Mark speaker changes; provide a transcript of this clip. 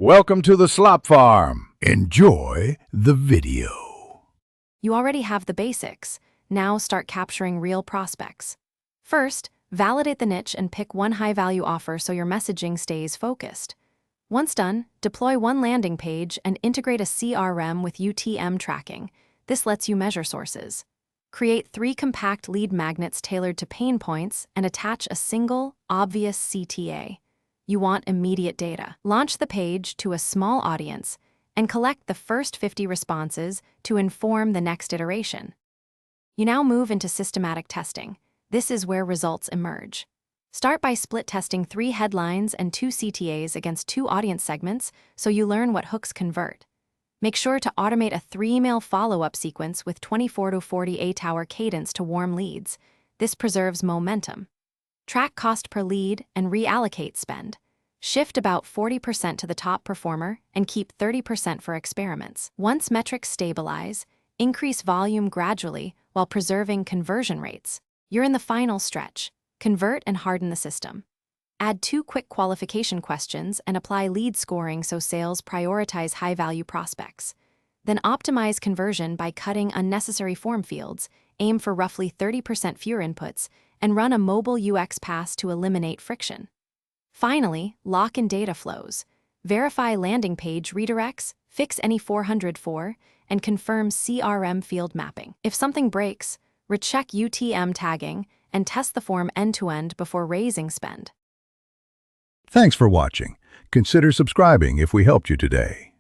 Speaker 1: Welcome to the Slop Farm. Enjoy the video.
Speaker 2: You already have the basics. Now start capturing real prospects. First, validate the niche and pick one high-value offer so your messaging stays focused. Once done, deploy one landing page and integrate a CRM with UTM tracking. This lets you measure sources. Create 3 compact lead magnets tailored to pain points and attach a single, obvious CTA. You want immediate data. Launch the page to a small audience and collect the first 50 responses to inform the next iteration. You now move into systematic testing. This is where results emerge. Start by split testing 3 headlines and 2 CTAs against 2 audience segments so you learn what hooks convert. Make sure to automate a 3-email follow-up sequence with 24 to 48-hour cadence to warm leads. This preserves momentum. Track cost per lead and reallocate spend. Shift about 40% to the top performer and keep 30% for experiments. Once metrics stabilize, increase volume gradually while preserving conversion rates. You're in the final stretch. Convert and harden the system. Add 2 quick qualification questions and apply lead scoring so sales prioritize high-value prospects. Then optimize conversion by cutting unnecessary form fields, aim for roughly 30% fewer inputs, and run a mobile UX pass to eliminate friction. Finally, lock in data flows. Verify landing page redirects, fix any 404, and confirm CRM field mapping. If something breaks, recheck UTM tagging and test the form end-to-end before raising spend.
Speaker 1: Thanks for watching. Consider subscribing if we helped you today.